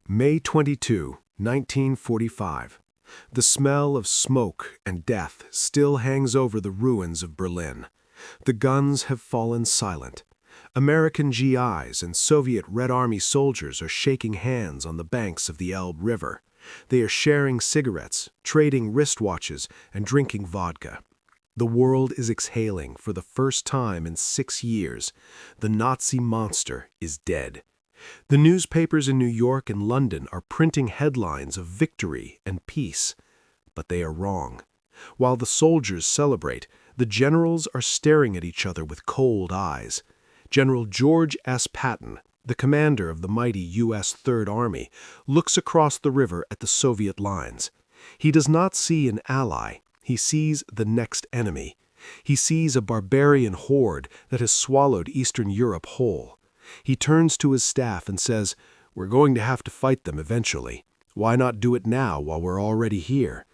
May 22, 1945. The smell of smoke and death still hangs over the ruins of Berlin. The guns have fallen silent. American GIs and Soviet Red Army soldiers are shaking hands on the banks of the Elbe River. They are sharing cigarettes, trading wristwatches, and drinking vodka. The world is exhaling for the first time in 6 years. The Nazi monster is dead. The newspapers in New York and London are printing headlines of victory and peace. But they are wrong. While the soldiers celebrate, the generals are staring at each other with cold eyes. General George S. Patton, the commander of the mighty U.S. Third Army, looks across the river at the Soviet lines. He does not see an ally. He sees the next enemy. He sees a barbarian horde that has swallowed Eastern Europe whole. He turns to his staff and says, "We're going to have to fight them eventually. Why not do it now while we're already here?"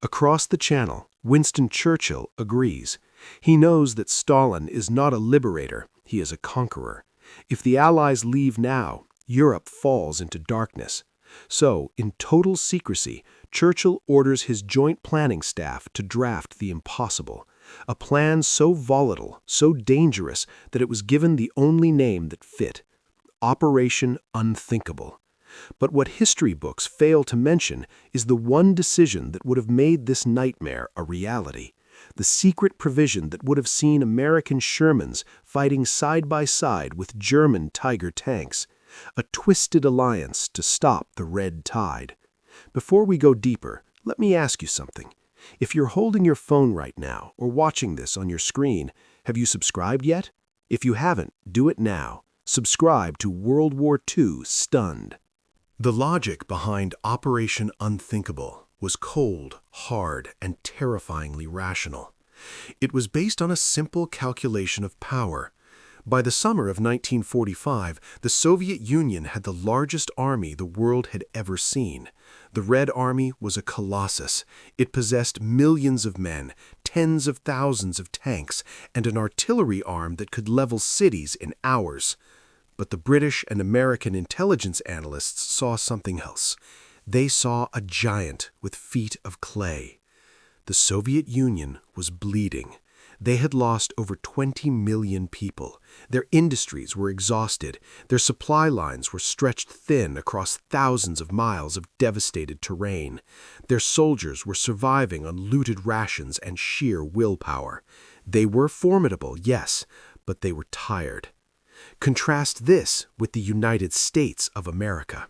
Across the channel, Winston Churchill agrees. He knows that Stalin is not a liberator, he is a conqueror. If the Allies leave now, Europe falls into darkness. So, in total secrecy, Churchill orders his joint planning staff to draft the impossible. A plan so volatile, so dangerous, that it was given the only name that fit: Operation Unthinkable. But what history books fail to mention is the one decision that would have made this nightmare a reality. The secret provision that would have seen American Shermans fighting side by side with German Tiger tanks. A twisted alliance to stop the red tide. Before we go deeper, let me ask you something. If you're holding your phone right now or watching this on your screen, have you subscribed yet? If you haven't, do it now. Subscribe to World War II Stunned. The logic behind Operation Unthinkable was cold, hard, and terrifyingly rational. It was based on a simple calculation of power. By the summer of 1945, the Soviet Union had the largest army the world had ever seen. The Red Army was a colossus. It possessed millions of men, tens of thousands of tanks, and an artillery arm that could level cities in hours. But the British and American intelligence analysts saw something else. They saw a giant with feet of clay. The Soviet Union was bleeding. They had lost over 20 million people. Their industries were exhausted. Their supply lines were stretched thin across thousands of miles of devastated terrain. Their soldiers were surviving on looted rations and sheer willpower. They were formidable, yes, but they were tired. Contrast this with the United States of America.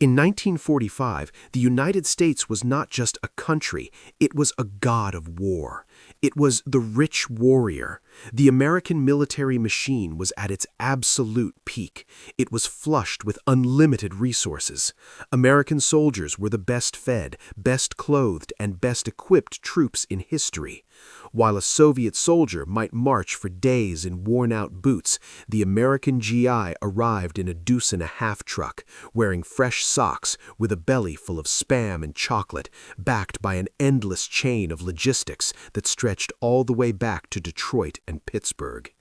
In 1945, the United States was not just a country, it was a god of war. It was the rich warrior. The American military machine was at its absolute peak. It was flushed with unlimited resources. American soldiers were the best fed, best clothed, and best equipped troops in history. While a Soviet soldier might march for days in worn-out boots, the American GI arrived in a deuce-and-a-half truck, wearing fresh socks, with a belly full of Spam and chocolate, backed by an endless chain of logistics that stretched all the way back to Detroit and Pittsburgh.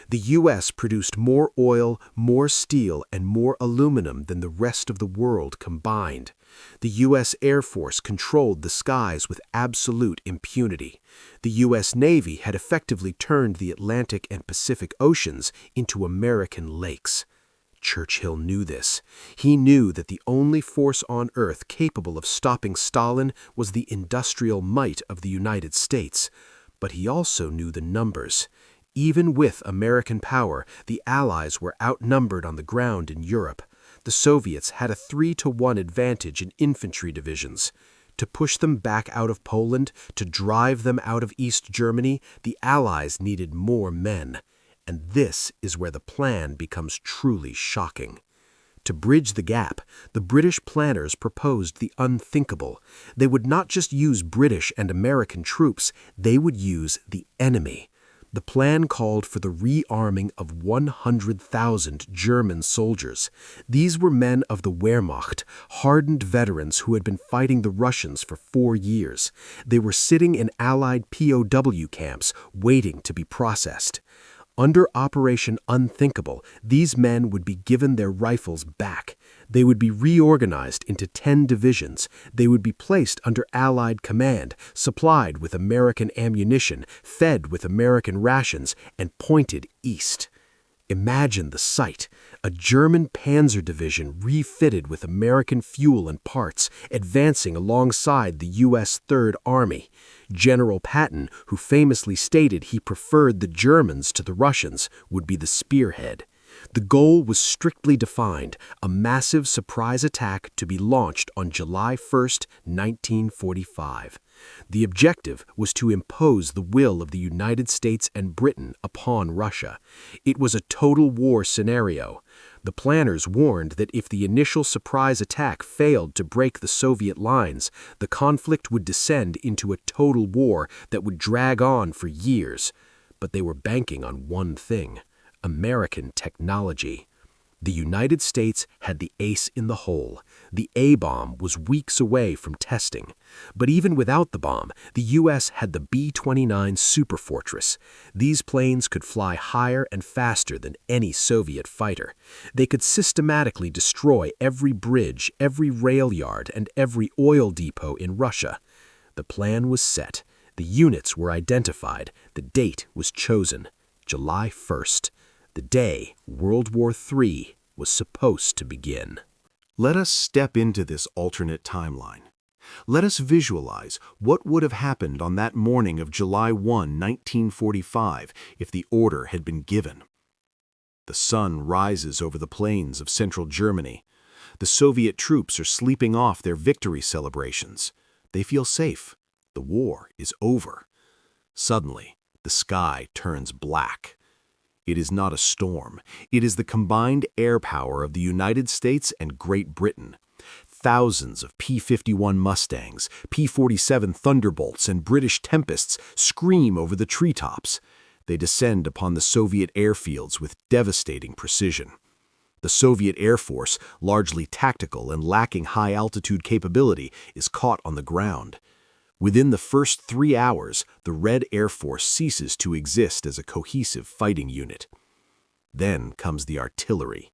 The U.S. produced more oil, more steel, and more aluminum than the rest of the world combined. The U.S. Air Force controlled the skies with absolute impunity. The U.S. Navy had effectively turned the Atlantic and Pacific Oceans into American lakes. Churchill knew this. He knew that the only force on Earth capable of stopping Stalin was the industrial might of the United States. But he also knew the numbers. Even with American power, the Allies were outnumbered on the ground in Europe. The Soviets had a 3-to-1 advantage in infantry divisions. To push them back out of Poland, to drive them out of East Germany, the Allies needed more men. And this is where the plan becomes truly shocking. To bridge the gap, the British planners proposed the unthinkable. They would not just use British and American troops, they would use the enemy. The plan called for the rearming of 100,000 German soldiers. These were men of the Wehrmacht, hardened veterans who had been fighting the Russians for 4 years. They were sitting in Allied POW camps, waiting to be processed. Under Operation Unthinkable, these men would be given their rifles back. They would be reorganized into 10 divisions. They would be placed under Allied command, supplied with American ammunition, fed with American rations, and pointed east. Imagine the sight. A German panzer division refitted with American fuel and parts, advancing alongside the U.S. Third Army. General Patton, who famously stated he preferred the Germans to the Russians, would be the spearhead. The goal was strictly defined, a massive surprise attack to be launched on July 1st, 1945. The objective was to impose the will of the United States and Britain upon Russia. It was a total war scenario. The planners warned that if the initial surprise attack failed to break the Soviet lines, the conflict would descend into a total war that would drag on for years. But they were banking on one thing: American technology. The United States had the ace in the hole. The A-bomb was weeks away from testing. But even without the bomb, the U.S. had the B-29 Superfortress. These planes could fly higher and faster than any Soviet fighter. They could systematically destroy every bridge, every rail yard, and every oil depot in Russia. The plan was set. The units were identified. The date was chosen: July 1st. The day World War III was supposed to begin. Let us step into this alternate timeline. Let us visualize what would have happened on that morning of July 1, 1945, if the order had been given. The sun rises over the plains of central Germany. The Soviet troops are sleeping off their victory celebrations. They feel safe. The war is over. Suddenly, the sky turns black. It is not a storm. It is the combined air power of the United States and Great Britain. Thousands of P-51 Mustangs, P-47 Thunderbolts, and British Tempests scream over the treetops. They descend upon the Soviet airfields with devastating precision. The Soviet Air Force, largely tactical and lacking high-altitude capability, is caught on the ground. Within the first 3 hours, the Red Air Force ceases to exist as a cohesive fighting unit. Then comes the artillery.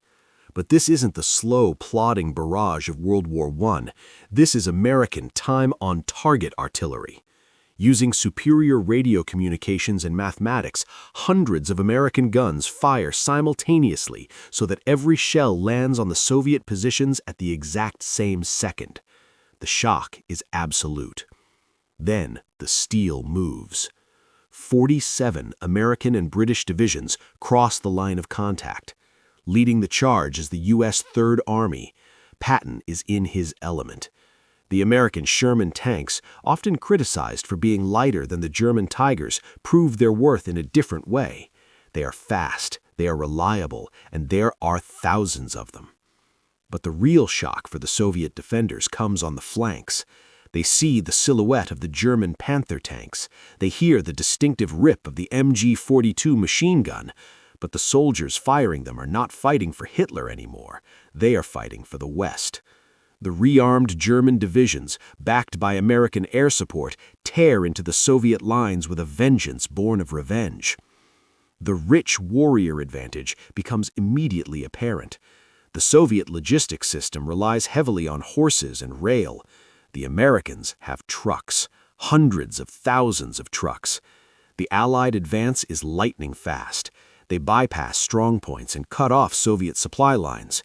But this isn't the slow, plodding barrage of World War I. This is American time-on-target artillery. Using superior radio communications and mathematics, hundreds of American guns fire simultaneously so that every shell lands on the Soviet positions at the exact same second. The shock is absolute. Then the steel moves. 47 American and British divisions cross the line of contact. Leading the charge is the U.S. Third Army. Patton is in his element. The American Sherman tanks, often criticized for being lighter than the German Tigers, prove their worth in a different way. They are fast, they are reliable, and there are thousands of them. But the real shock for the Soviet defenders comes on the flanks. They see the silhouette of the German Panther tanks. They hear the distinctive rip of the MG-42 machine gun. But the soldiers firing them are not fighting for Hitler anymore. They are fighting for the West. The rearmed German divisions, backed by American air support, tear into the Soviet lines with a vengeance born of revenge. The rich warrior advantage becomes immediately apparent. The Soviet logistics system relies heavily on horses and rail. The Americans have trucks, hundreds of thousands of trucks. The Allied advance is lightning fast. They bypass strong points and cut off Soviet supply lines.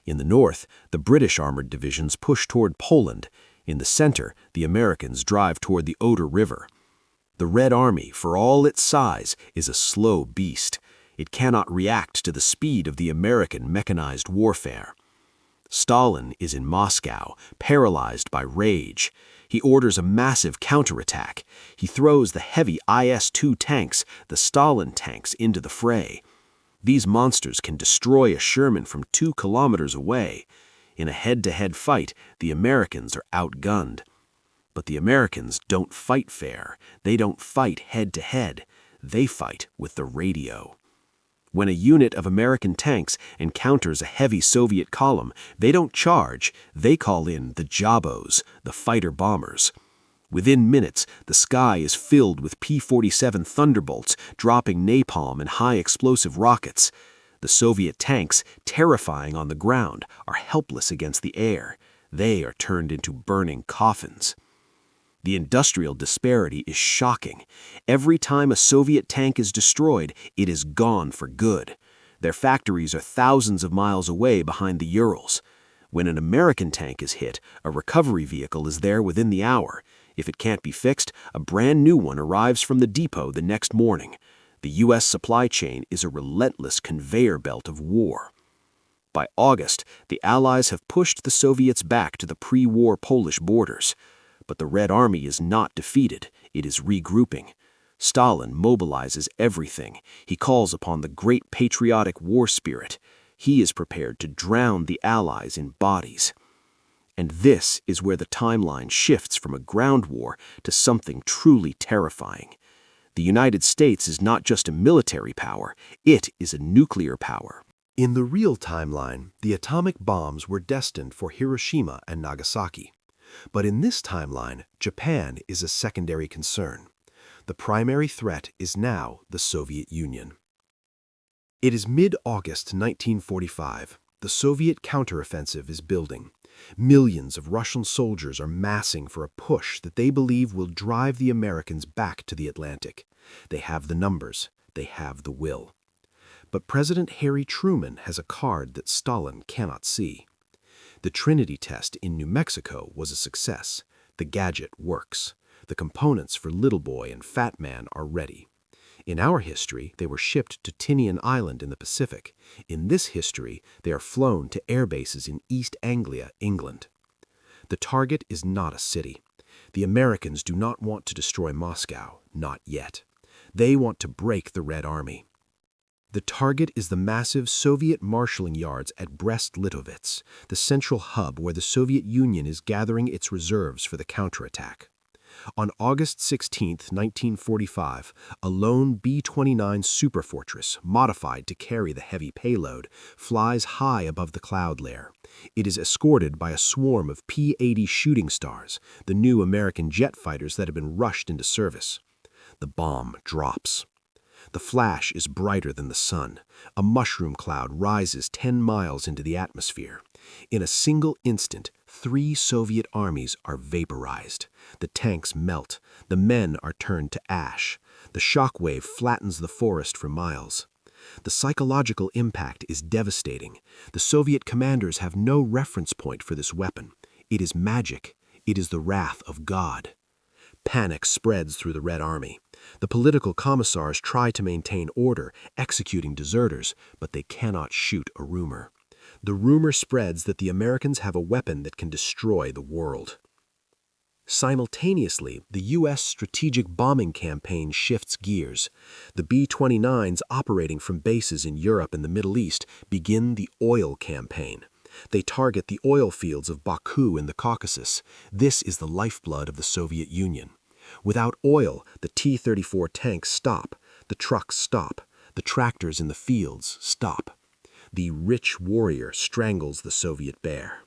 In the north, the British armored divisions push toward Poland. In the center, the Americans drive toward the Oder River. The Red Army, for all its size, is a slow beast. It cannot react to the speed of the American mechanized warfare. Stalin is in Moscow, paralyzed by rage. He orders a massive counterattack. He throws the heavy IS-2 tanks, the Stalin tanks, into the fray. These monsters can destroy a Sherman from 2 kilometers away. In a head-to-head fight, the Americans are outgunned. But the Americans don't fight fair. They don't fight head-to-head. They fight with the radio. When a unit of American tanks encounters a heavy Soviet column, they don't charge. They call in the Jabos, the fighter bombers. Within minutes, the sky is filled with P-47 Thunderbolts, dropping napalm and high-explosive rockets. The Soviet tanks, terrifying on the ground, are helpless against the air. They are turned into burning coffins. The industrial disparity is shocking. Every time a Soviet tank is destroyed, it is gone for good. Their factories are thousands of miles away behind the Urals. When an American tank is hit, a recovery vehicle is there within the hour. If it can't be fixed, a brand new one arrives from the depot the next morning. The U.S. supply chain is a relentless conveyor belt of war. By August, the Allies have pushed the Soviets back to the pre-war Polish borders. But the Red Army is not defeated, it is regrouping. Stalin mobilizes everything. He calls upon the great patriotic war spirit. He is prepared to drown the Allies in bodies. And this is where the timeline shifts from a ground war to something truly terrifying. The United States is not just a military power, it is a nuclear power. In the real timeline, the atomic bombs were destined for Hiroshima and Nagasaki. But in this timeline, Japan is a secondary concern. The primary threat is now the Soviet Union. It is mid-August 1945. The Soviet counteroffensive is building. Millions of Russian soldiers are massing for a push that they believe will drive the Americans back to the Atlantic. They have the numbers. They have the will. But President Harry Truman has a card that Stalin cannot see. The Trinity test in New Mexico was a success. The gadget works. The components for Little Boy and Fat Man are ready. In our history, they were shipped to Tinian Island in the Pacific. In this history, they are flown to air bases in East Anglia, England. The target is not a city. The Americans do not want to destroy Moscow, not yet. They want to break the Red Army. The target is the massive Soviet marshalling yards at Brest-Litovsk, the central hub where the Soviet Union is gathering its reserves for the counterattack. On August 16, 1945, a lone B-29 superfortress, modified to carry the heavy payload, flies high above the cloud layer. It is escorted by a swarm of P-80 shooting stars, the new American jet fighters that have been rushed into service. The bomb drops. The flash is brighter than the sun. A mushroom cloud rises 10 miles into the atmosphere. In a single instant, 3 Soviet armies are vaporized. The tanks melt. The men are turned to ash. The shockwave flattens the forest for miles. The psychological impact is devastating. The Soviet commanders have no reference point for this weapon. It is magic. It is the wrath of God. Panic spreads through the Red Army. The political commissars try to maintain order, executing deserters, but they cannot shoot a rumor. The rumor spreads that the Americans have a weapon that can destroy the world. Simultaneously, the U.S. strategic bombing campaign shifts gears. The B-29s operating from bases in Europe and the Middle East begin the oil campaign. They target the oil fields of Baku in the Caucasus. This is the lifeblood of the Soviet Union. Without oil, the T-34 tanks stop, the trucks stop, the tractors in the fields stop. The rich warrior strangles the Soviet bear.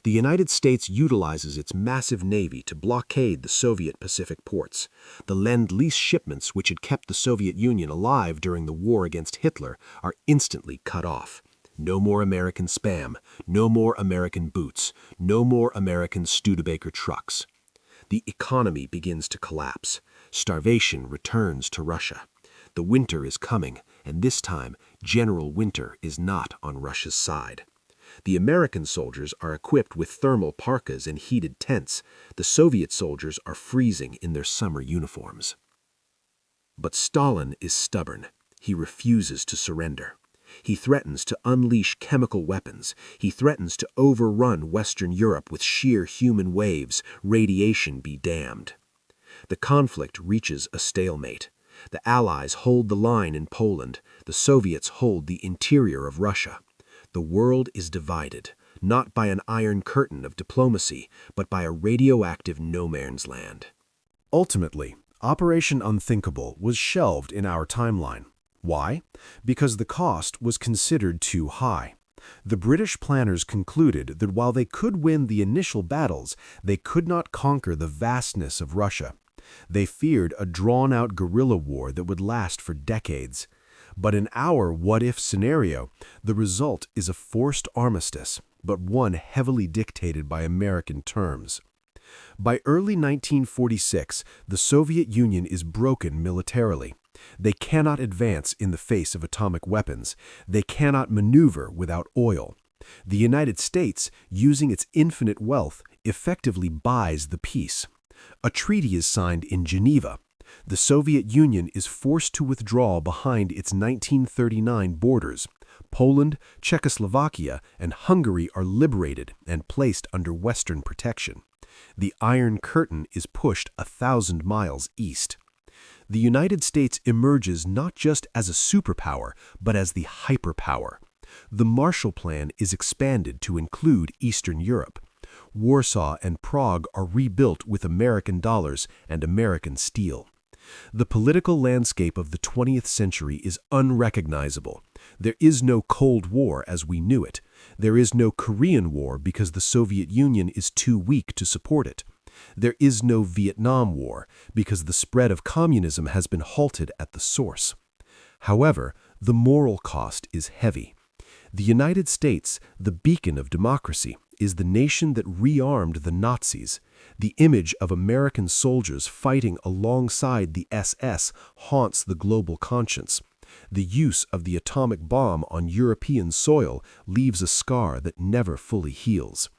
The United States utilizes its massive navy to blockade the Soviet Pacific ports. The Lend-Lease shipments which had kept the Soviet Union alive during the war against Hitler are instantly cut off. No more American Spam, no more American boots, no more American Studebaker trucks. The economy begins to collapse. Starvation returns to Russia. The winter is coming, and this time, General Winter is not on Russia's side. The American soldiers are equipped with thermal parkas and heated tents. The Soviet soldiers are freezing in their summer uniforms. But Stalin is stubborn. He refuses to surrender. He threatens to unleash chemical weapons. He threatens to overrun Western Europe with sheer human waves, radiation be damned. The conflict reaches a stalemate. The Allies hold the line in Poland. The Soviets hold the interior of Russia. The world is divided, not by an iron curtain of diplomacy, but by a radioactive no-man's land. Ultimately, Operation Unthinkable was shelved in our timeline. Why? Because the cost was considered too high. The British planners concluded that while they could win the initial battles, they could not conquer the vastness of Russia. They feared a drawn-out guerrilla war that would last for decades. But in our what-if scenario, the result is a forced armistice, but one heavily dictated by American terms. By early 1946, the Soviet Union is broken militarily. They cannot advance in the face of atomic weapons. They cannot maneuver without oil. The United States, using its infinite wealth, effectively buys the peace. A treaty is signed in Geneva. The Soviet Union is forced to withdraw behind its 1939 borders. Poland, Czechoslovakia, and Hungary are liberated and placed under Western protection. The Iron Curtain is pushed 1,000 miles east. The United States emerges not just as a superpower, but as the hyperpower. The Marshall Plan is expanded to include Eastern Europe. Warsaw and Prague are rebuilt with American dollars and American steel. The political landscape of the 20th century is unrecognizable. There is no Cold War as we knew it. There is no Korean War because the Soviet Union is too weak to support it. There is no Vietnam War because the spread of communism has been halted at the source. However, the moral cost is heavy. The United States, the beacon of democracy, is the nation that rearmed the Nazis. The image of American soldiers fighting alongside the SS haunts the global conscience. The use of the atomic bomb on European soil leaves a scar that never fully heals.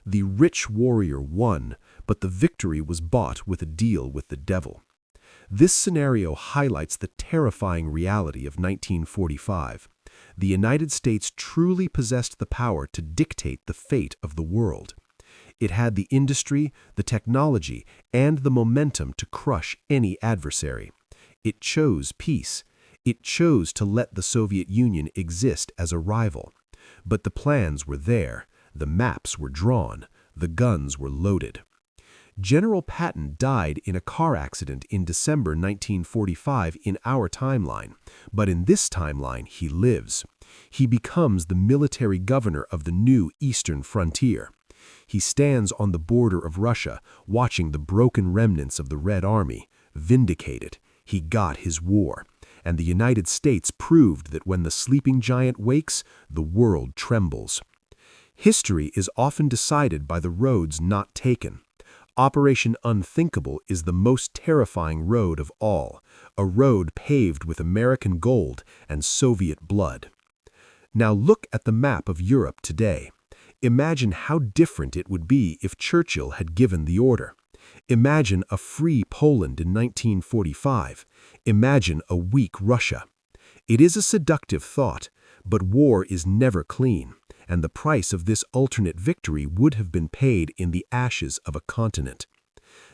The rich warrior won, but the victory was bought with a deal with the devil. This scenario highlights the terrifying reality of 1945. The United States truly possessed the power to dictate the fate of the world. It had the industry, the technology, and the momentum to crush any adversary. It chose peace. It chose to let the Soviet Union exist as a rival. But the plans were there, the maps were drawn, the guns were loaded. General Patton died in a car accident in December 1945 in our timeline, but in this timeline he lives. He becomes the military governor of the new eastern frontier. He stands on the border of Russia, watching the broken remnants of the Red Army. Vindicated, he got his war, and the United States proved that when the sleeping giant wakes, the world trembles. History is often decided by the roads not taken. Operation Unthinkable is the most terrifying road of all, a road paved with American gold and Soviet blood. Now look at the map of Europe today. Imagine how different it would be if Churchill had given the order. Imagine a free Poland in 1945. Imagine a weak Russia. It is a seductive thought, but war is never clean, and the price of this alternate victory would have been paid in the ashes of a continent.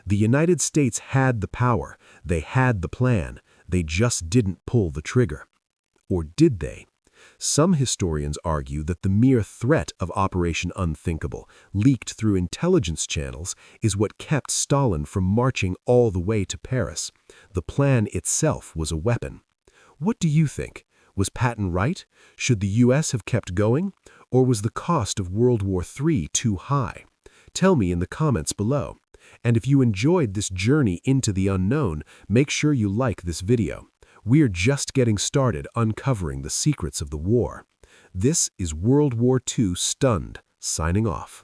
The United States had the power, they had the plan, they just didn't pull the trigger. Or did they? Some historians argue that the mere threat of Operation Unthinkable, leaked through intelligence channels, is what kept Stalin from marching all the way to Paris. The plan itself was a weapon. What do you think? Was Patton right? Should the U.S. have kept going? Or was the cost of World War III too high? Tell me in the comments below. And if you enjoyed this journey into the unknown, make sure you like this video. We are just getting started uncovering the secrets of the war. This is World War II Stunned, signing off.